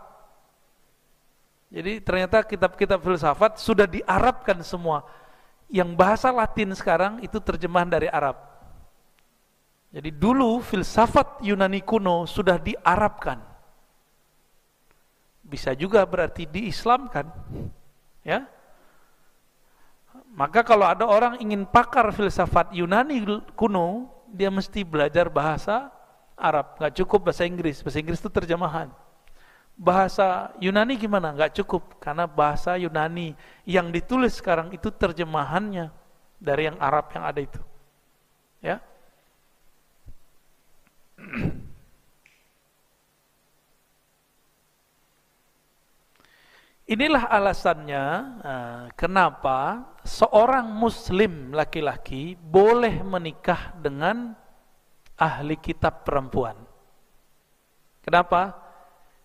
Jadi ternyata kitab-kitab filsafat sudah diarabkan semua. Yang bahasa Latin sekarang itu terjemahan dari Arab. Jadi dulu filsafat Yunani kuno sudah diarabkan. Bisa juga berarti diislamkan. Ya. Maka kalau ada orang ingin pakar filsafat Yunani kuno, dia mesti belajar bahasa Arab, nggak cukup bahasa Inggris itu terjemahan. Bahasa Yunani gimana? Nggak cukup, karena bahasa Yunani yang ditulis sekarang itu terjemahannya dari yang Arab yang ada itu. Ya. Inilah alasannya kenapa seorang muslim laki-laki boleh menikah dengan ahli kitab perempuan. Kenapa?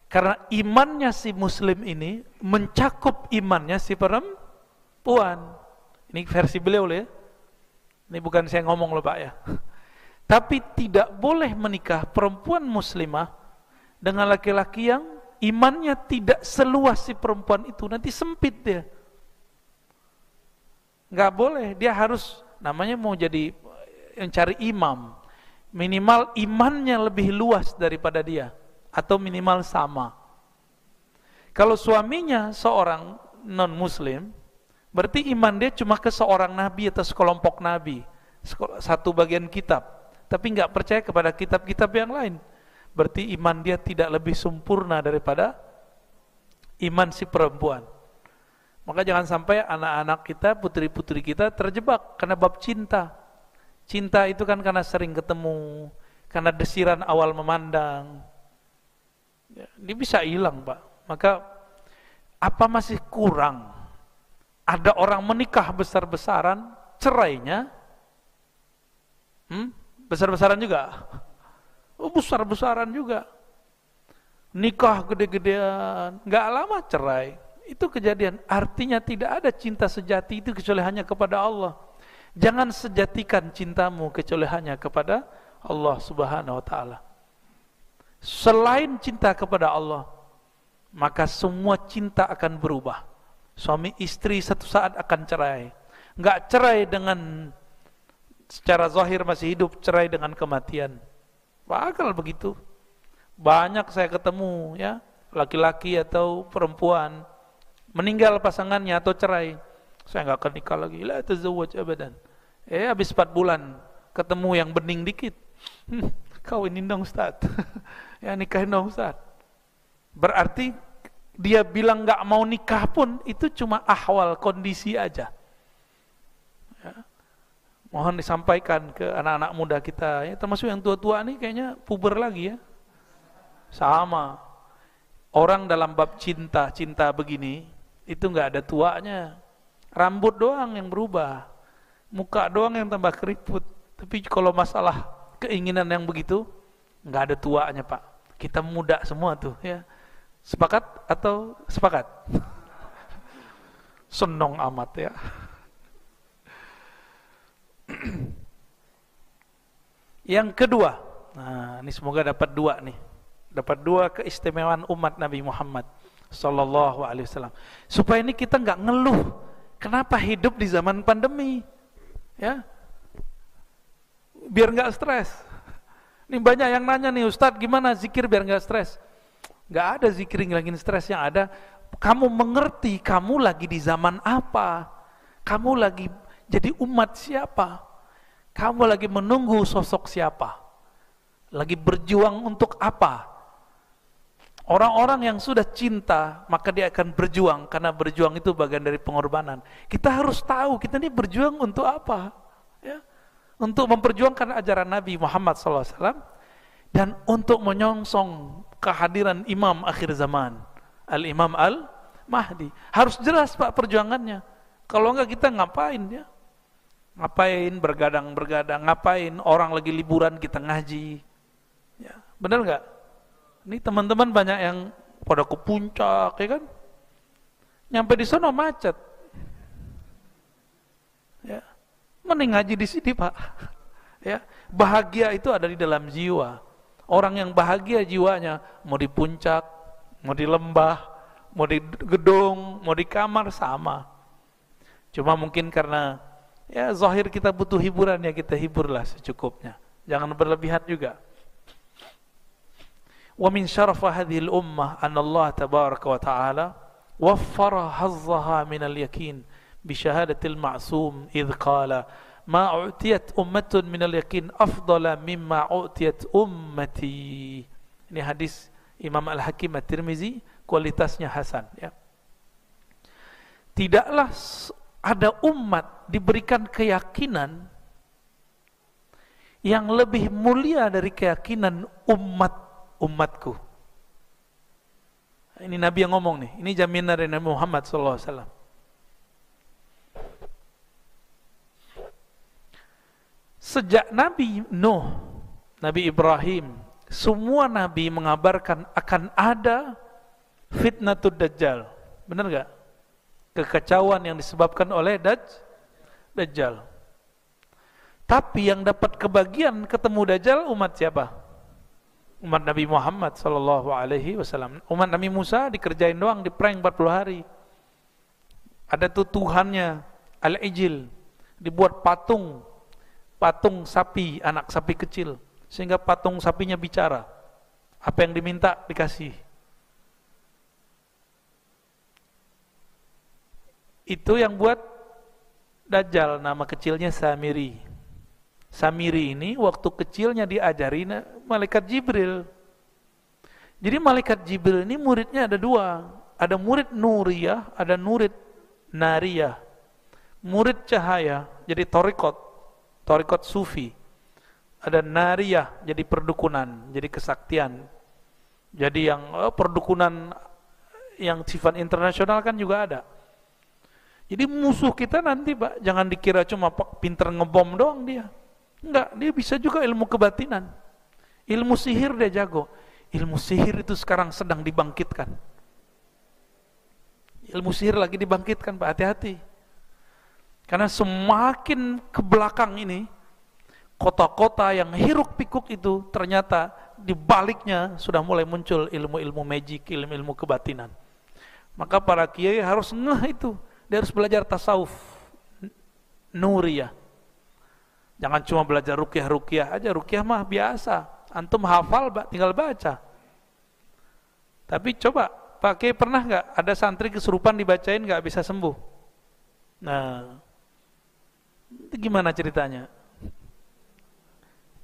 Karena imannya si muslim ini mencakup imannya si perempuan. Ini versi beliau ya. Ini bukan saya ngomong loh Pak ya. Tapi tidak boleh menikah perempuan muslimah dengan laki-laki yang imannya tidak seluas si perempuan itu, nanti sempit dia. Nggak boleh, dia harus, namanya mau jadi yang cari imam, minimal imannya lebih luas daripada dia, atau minimal sama. Kalau suaminya seorang non-muslim, berarti iman dia cuma ke seorang nabi atau sekelompok nabi, satu bagian kitab, tapi nggak percaya kepada kitab-kitab yang lain. Berarti iman dia tidak lebih sempurna daripada iman si perempuan. Maka jangan sampai anak-anak kita, putri-putri kita terjebak karena bab cinta. Cinta itu kan karena sering ketemu, karena desiran awal memandang. Ya, ini bisa hilang Pak. Maka apa masih kurang? Ada orang menikah besar-besaran, cerainya besar-besaran juga. Oh, besar-besaran juga. Nikah gede-gedean, nggak lama cerai. Itu kejadian. Artinya tidak ada cinta sejati itu kecuali hanya kepada Allah. Jangan sejatikan cintamu kecuali hanya kepada Allah Subhanahu wa taala. selain cinta kepada Allah, maka semua cinta akan berubah. Suami istri satu saat akan cerai. Enggak cerai dengan secara zahir masih hidup, cerai dengan kematian. Bakal begitu. Banyak saya ketemu ya, laki-laki atau perempuan meninggal pasangannya atau cerai. Saya enggak akan nikah lagi. La tazawwaj abadan. Habis 4 bulan ketemu yang bening dikit. Kawinin dong Ustaz. Ya nikahin dong Ustaz. Berarti dia bilang nggak mau nikah pun itu cuma ahwal, kondisi aja. Ya. Mohon disampaikan ke anak-anak muda kita, ya, termasuk yang tua-tua nih kayaknya puber lagi ya. Sama. Orang dalam bab cinta begini itu nggak ada tuanya. Rambut doang yang berubah, muka doang yang tambah keriput. Tapi kalau masalah keinginan yang begitu nggak ada tuanya Pak. Kita muda semua tuh ya. Sepakat atau sepakat? Senong amat ya. Yang kedua, nah ini semoga dapat 2 nih. Dapat 2 keistimewaan umat Nabi Muhammad sallallahu alaihi wasallam. Supaya ini kita nggak ngeluh kenapa hidup di zaman pandemi. Ya. Biar nggak stres. Ini banyak yang nanya nih, Ustadz gimana zikir biar nggak stres? Nggak ada zikir ngilangin stres, yang ada kamu mengerti kamu lagi di zaman apa, kamu lagi jadi umat siapa, kamu lagi menunggu sosok siapa, lagi berjuang untuk apa. Orang-orang yang sudah cinta maka dia akan berjuang, karena berjuang itu bagian dari pengorbanan. Kita harus tahu kita ini berjuang untuk apa ya? Untuk memperjuangkan ajaran Nabi Muhammad SAW dan untuk menyongsong kehadiran imam akhir zaman, Al-Imam Al-Mahdi. Harus jelas Pak perjuangannya. Kalau enggak kita ngapain ya? Ngapain bergadang-bergadang, ngapain orang lagi liburan kita ngaji. Ya, benar enggak? Ini teman-teman banyak yang pada ke puncak ya kan? Nyampe di sana macet. Ya. Mending ngaji di sini Pak. Ya, bahagia itu ada di dalam jiwa. Orang yang bahagia jiwanya, mau di puncak, mau di lembah, mau di gedung, mau di kamar sama. Cuma mungkin karena ya zahir kita butuh hiburan, ya kita hiburlah secukupnya. Jangan berlebihan juga. Wa min syarafa hadhil ummah anna Allah tabaraka wa ta'ala waffara hazzaha minal yakin bi syahadatil ma'sum idh qala ma u'tiyat ummatun minal yakin afdala mimma u'tiyat ummati. Ini hadis Imam Al-Hakim At-Tirmizi, kualitasnya hasan ya. Tidaklah ada umat diberikan keyakinan yang lebih mulia dari keyakinan umatku. Ini Nabi yang ngomong nih, ini jaminan dari Nabi Muhammad SAW. Sejak Nabi Nuh, Nabi Ibrahim, semua Nabi mengabarkan akan ada fitnatul Dajjal. Benar gak? Kekacauan yang disebabkan oleh Dajjal. Tapi yang dapat kebagian ketemu Dajjal umat siapa? Umat Nabi Muhammad SAW. Umat Nabi Musa dikerjain doang, diprank 40 hari. Ada tuh Tuhannya, Al-Ijil, dibuat patung sapi, anak sapi kecil, sehingga patung sapinya bicara. Apa yang diminta dikasih. Itu yang buat Dajjal, nama kecilnya Samiri. Samiri ini waktu kecilnya diajari malaikat Jibril. Jadi malaikat Jibril ini muridnya ada 2. Ada murid Nuriyah, ada murid Nariyah. Murid cahaya, jadi Thariqat Sufi. Ada Nariyah, jadi perdukunan, jadi kesaktian. Jadi yang perdukunan yang sifat internasional kan juga ada. Jadi musuh kita nanti Pak, jangan dikira cuma pinter ngebom doang dia. Enggak, dia bisa juga ilmu kebatinan. Ilmu sihir dia jago. Ilmu sihir itu sekarang sedang dibangkitkan. Ilmu sihir lagi dibangkitkan Pak, hati-hati. Karena semakin ke belakang ini, kota-kota yang hiruk pikuk itu ternyata di baliknya sudah mulai muncul ilmu-ilmu magic, ilmu-ilmu kebatinan. Maka para kiai harus ngeh itu. Dia harus belajar tasawuf nuriyah. Jangan cuma belajar ruqyah aja. Ruqyah mah biasa. Antum hafal tinggal baca. Tapi coba, Pak Kiai pernah nggak ada santri kesurupan dibacain nggak bisa sembuh? Nah, itu gimana ceritanya?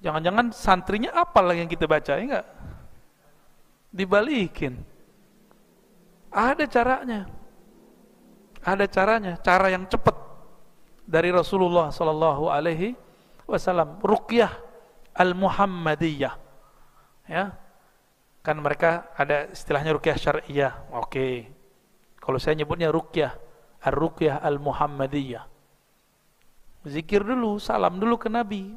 Jangan-jangan santrinya apal yang kita baca, ya enggak? Dibalikin. Ada caranya. Ada caranya, cara yang cepat dari Rasulullah sallallahu alaihi wasallam, ruqyah al-Muhammadiyah. Ya. Kan mereka ada istilahnya ruqyah syar'iyah. Oke. Kalau saya nyebutnya ruqyah, ar-ruqyah al-Muhammadiyah. Zikir dulu, salam dulu ke Nabi.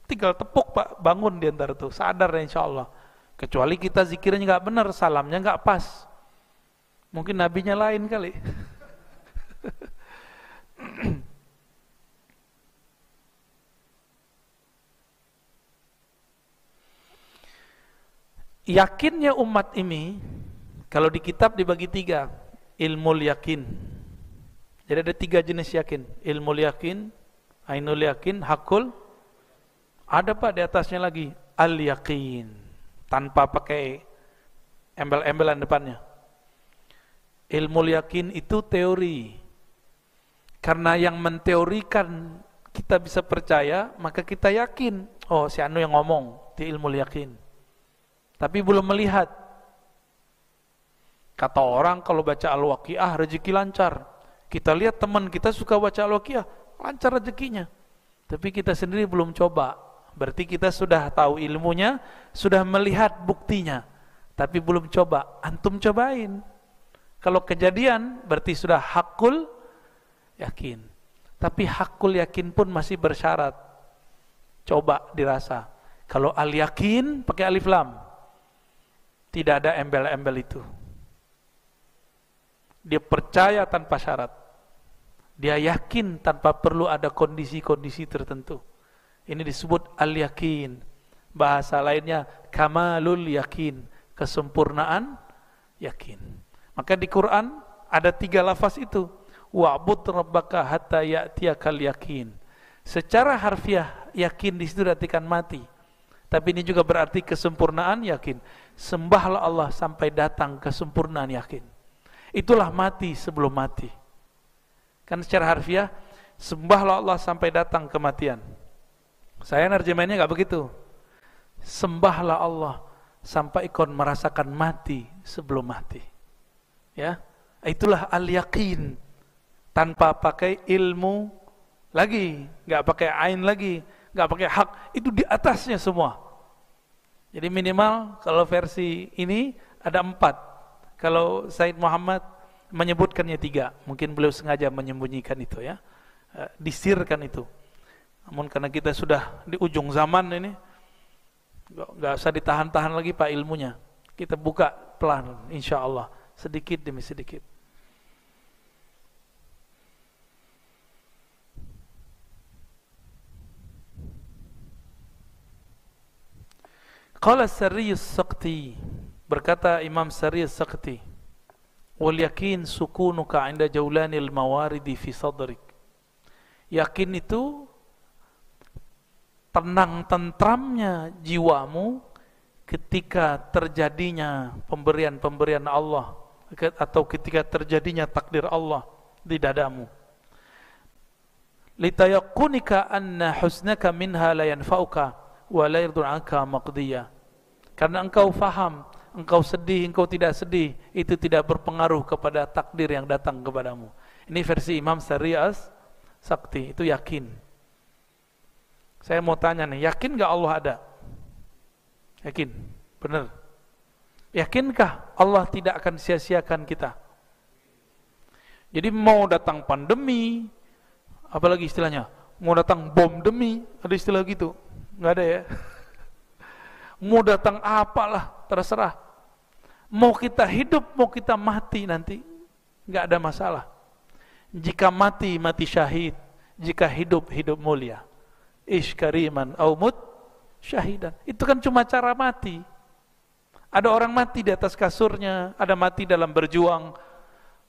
Tinggal tepuk Pak, bangun di antara itu, sadar insyaallah. Kecuali kita zikirnya nggak benar, salamnya nggak pas. Mungkin nabinya lain kali. Yakinnya umat ini, kalau di kitab dibagi 3, ilmu yakin. Jadi ada 3 jenis yakin, ilmu yakin, ainul yakin, hakul. Ada Pak di atasnya lagi al-yakin, tanpa pakai embel-embelan depannya. Ilmu yakin itu teori. Karena yang menteorikan kita bisa percaya, maka kita yakin, oh si anu yang ngomong, di ilmu yakin. Tapi belum melihat. Kata orang kalau baca Al-Waqiah rezeki lancar. Kita lihat teman kita suka baca Al-Waqiah, lancar rezekinya. Tapi kita sendiri belum coba. Berarti kita sudah tahu ilmunya, sudah melihat buktinya, tapi belum coba. Antum cobain. Kalau kejadian berarti sudah hakul yakin. Tapi hakul yakin pun masih bersyarat. Coba dirasa. Kalau al yakin pakai alif lam, tidak ada embel-embel itu. Dia percaya tanpa syarat. Dia yakin tanpa perlu ada kondisi-kondisi tertentu. Ini disebut al-yakin. Bahasa lainnya kamalul yakin, kesempurnaan yakin. Maka di Quran ada 3 lafaz itu. Wa'bud rabbaka hatta ya'tiyakal yakin. Secara harfiah yakin di situ artikan mati. Tapi ini juga berarti kesempurnaan yakin. Sembahlah Allah sampai datang kesempurnaan yakin. Itulah mati sebelum mati. Kan secara harfiah, sembahlah Allah sampai datang kematian. Saya nerjemahinnya enggak begitu. Sembahlah Allah sampai ikon merasakan mati sebelum mati. Ya, itulah al-yaqin. Tanpa pakai ilmu lagi, enggak pakai ain lagi, enggak pakai hak, itu di atasnya semua. Jadi minimal kalau versi ini ada 4. Kalau Said Muhammad menyebutkannya 3, mungkin beliau sengaja menyembunyikan itu ya, disirkan itu. Namun karena kita sudah di ujung zaman ini, nggak usah ditahan-tahan lagi Pak ilmunya. Kita buka pelan, insya Allah, sedikit demi sedikit. Qala Sariyus Saqti, berkata Imam Sariyus Saqti, wal yakin sukunuka 'inda jaulanil mawaridi fi sadrik. Yakin itu tenang tentramnya jiwamu ketika terjadinya pemberian-pemberian Allah atau ketika terjadinya takdir Allah di dadamu. Litayaqunika anna husnaka minha la yanfa'uka wa la yardu 'anka maqdiya. Karena engkau faham, engkau sedih, engkau tidak sedih, itu tidak berpengaruh kepada takdir yang datang kepadamu. Ini versi Imam Sariyas Sakti, itu yakin. Saya mau tanya nih, yakin gak Allah ada? Yakin? Benar? Yakinkah Allah tidak akan sia-siakan kita? Jadi mau datang pandemi, apalagi istilahnya, mau datang bom demi, ada istilah gitu? Nggak ada ya? Mau datang apalah, terserah. Mau kita hidup, mau kita mati nanti, nggak ada masalah. Jika mati, mati syahid. Jika hidup, hidup mulia. Ish kariman au mut syahidan. Itu kan cuma cara mati. Ada orang mati di atas kasurnya, ada mati dalam berjuang,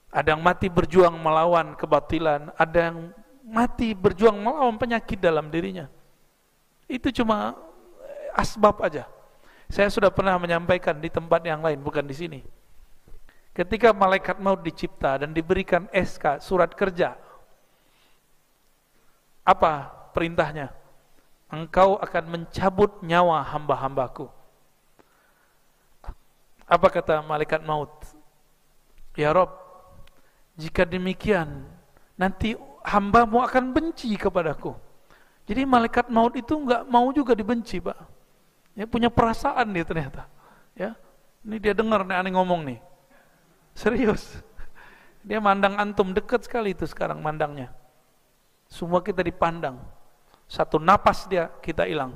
ada yang mati berjuang melawan kebatilan, ada yang mati berjuang melawan penyakit dalam dirinya. Itu cuma asbab aja. Saya sudah pernah menyampaikan di tempat yang lain, bukan di sini. Ketika malaikat maut dicipta dan diberikan SK, surat kerja, apa perintahnya? Engkau akan mencabut nyawa hamba-hambaku. Apa kata malaikat maut? Ya Rob, jika demikian, nanti hambamu akan benci kepadaku. Jadi malaikat maut itu enggak mau juga dibenci, Pak. Ya, punya perasaan dia ternyata. Ya, ini dia dengar nih aneh ngomong nih. Serius. Dia mandang antum, dekat sekali itu sekarang mandangnya. Semua kita dipandang. Satu napas dia kita hilang.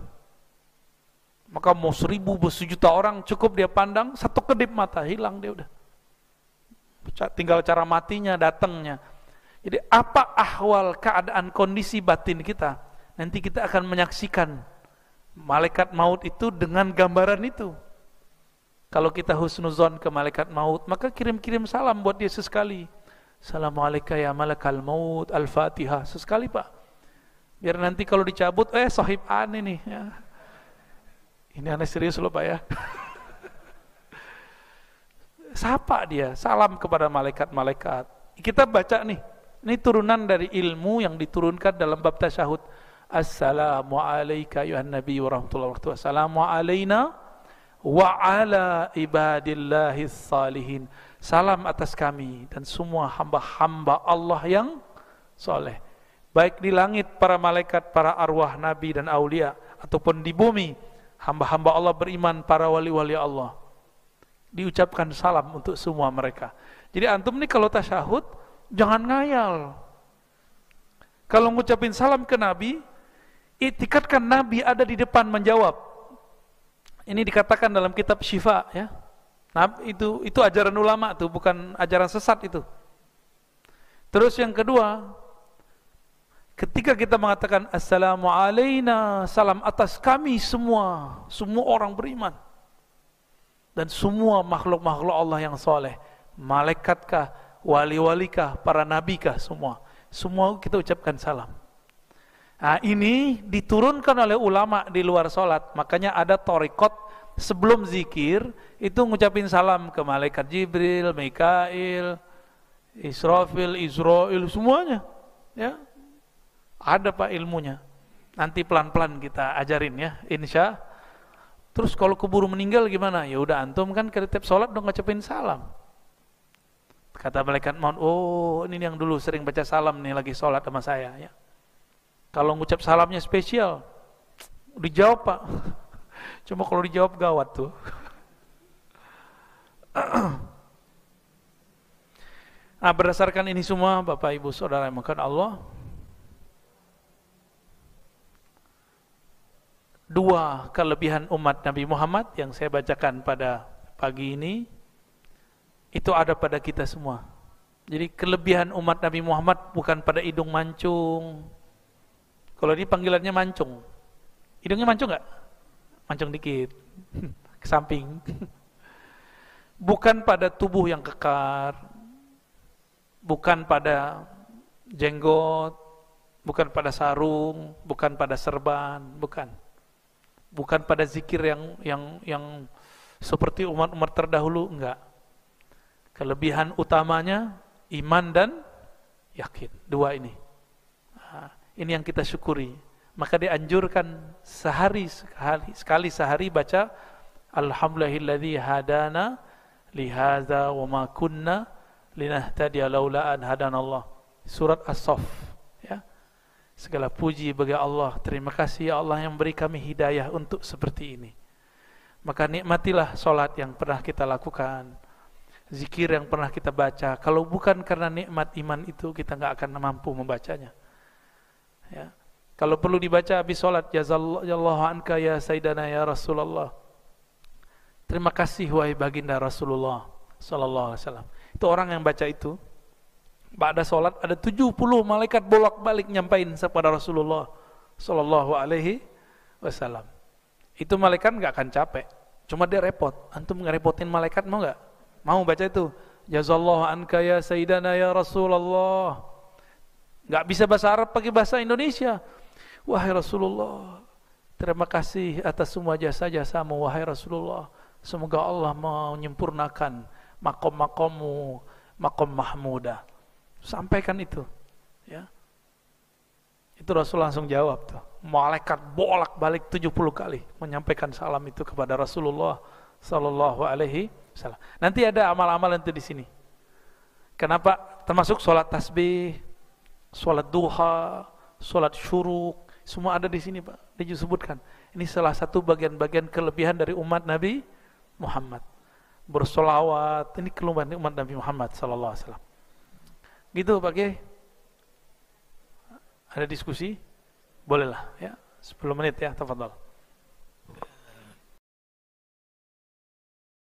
Maka mau 1000 bersejuta orang cukup dia pandang, satu kedip mata hilang dia udah. Tinggal cara matinya, datangnya. Jadi apa ahwal keadaan kondisi batin kita? Nanti kita akan menyaksikan malaikat maut itu dengan gambaran itu. Kalau kita husnuzon ke malaikat maut, maka kirim-kirim salam buat dia sesekali. Assalamualaikum ya malakal maut, al-fatihah, sesekali Pak. Biar nanti kalau dicabut, sahib aneh nih ya. Ini aneh serius loh Pak ya. Sapa dia, salam kepada malaikat-malaikat. Kita baca nih, ini turunan dari ilmu yang diturunkan dalam bab tasyahud. Assalamu alayka ayuhan nabi wa rahmatullahi wa barakatuh. Assalamu alayna wa ala ibadillahis salihin. Salam atas kami dan semua hamba-hamba Allah yang soleh. Baik di langit para malaikat, para arwah nabi dan aulia, ataupun di bumi hamba-hamba Allah beriman, para wali-wali Allah. Diucapkan salam untuk semua mereka. Jadi antum nih kalau tasyahud jangan ngayal. Kalau ngucapin salam ke Nabi, itikadkan Nabi ada di depan menjawab. Ini dikatakan dalam kitab Syifa ya. Nah, itu ajaran ulama tuh, bukan ajaran sesat itu. Terus yang kedua, ketika kita mengatakan assalamu alayna, salam atas kami semua orang beriman dan semua makhluk-makhluk Allah yang soleh, malaikatkah, wali-walikah, para nabikah, semua kita ucapkan salam. Nah, ini diturunkan oleh ulama di luar sholat. Makanya ada thariqat sebelum zikir itu ngucapin salam ke malaikat Jibril, Mikail, Israfil, Israil, semuanya ya. Ada Pak ilmunya. Nanti pelan-pelan kita ajarin ya, insya. Terus kalau keburu meninggal gimana? Ya udah antum kan ke tiap sholat dong ngucapin salam. Kata malaikat maut, oh ini yang dulu sering baca salam nih lagi sholat sama saya ya. Kalau ngucap salamnya spesial, dijawab Pak. Cuma kalau dijawab gawat tuh. Nah, berdasarkan ini semua Bapak Ibu Saudara yang dimuliakan Allah, dua kelebihan umat Nabi Muhammad yang saya bacakan pada pagi ini itu ada pada kita semua. Jadi kelebihan umat Nabi Muhammad bukan pada hidung mancung. Kalau ini panggilannya mancung. Hidungnya mancung nggak? Mancung dikit, ke samping. Bukan pada tubuh yang kekar, bukan pada jenggot, bukan pada sarung, bukan pada serban, bukan. Bukan pada zikir yang seperti umat-umat terdahulu, enggak. Kelebihan utamanya iman dan yakin, dua ini. Nah, ini yang kita syukuri. Maka dianjurkan sekali sehari baca Alhamdulillahilladzi hadana lihadza wa ma kunna linahtadiya laula an hadanallah. Surat As-Saff ya. Segala puji bagi Allah, terima kasih ya Allah yang beri kami hidayah untuk seperti ini. Maka nikmatilah salat yang pernah kita lakukan, zikir yang pernah kita baca. Kalau bukan karena nikmat iman itu, kita enggak akan mampu membacanya. Ya. Kalau perlu dibaca habis salat, jazallahu anka ya sayyidana ya Rasulullah. Terima kasih wahai baginda Rasulullah sallallahu alaihi wasallam. Itu orang yang baca itu, ba'da salat ada 70 malaikat bolak-balik nyampain kepada Rasulullah sallallahu alaihi wasallam. Itu malaikat enggak akan capek. Cuma dia repot. Antum ngerepotin malaikat mau nggak? Mau baca itu? Jazallahu anka ya Sayyidana ya Rasulullah. Nggak bisa bahasa Arab, pakai bahasa Indonesia. Wahai Rasulullah, terima kasih atas semua jasa-jasamu wahai Rasulullah. Semoga Allah menyempurnakan makom-makommu, makom mahmudah. Sampaikan itu, ya. Itu Rasul langsung jawab tuh. Malaikat bolak-balik 70 kali menyampaikan salam itu kepada Rasulullah sallallahu alaihi wasallam. Nanti ada amal-amal itu di sini. Kenapa? Termasuk sholat tasbih, sholat duha, sholat syuruk, semua ada di sini, Pak. Disebutkan. Ini salah satu bagian-bagian kelebihan dari umat Nabi Muhammad. Bersolawat, ini kelebihan umat Nabi Muhammad sallallahu alaihi wasallam. Gitu, Pak Kiai. Ada diskusi? Bolehlah, ya. 10 menit ya, tafadhol.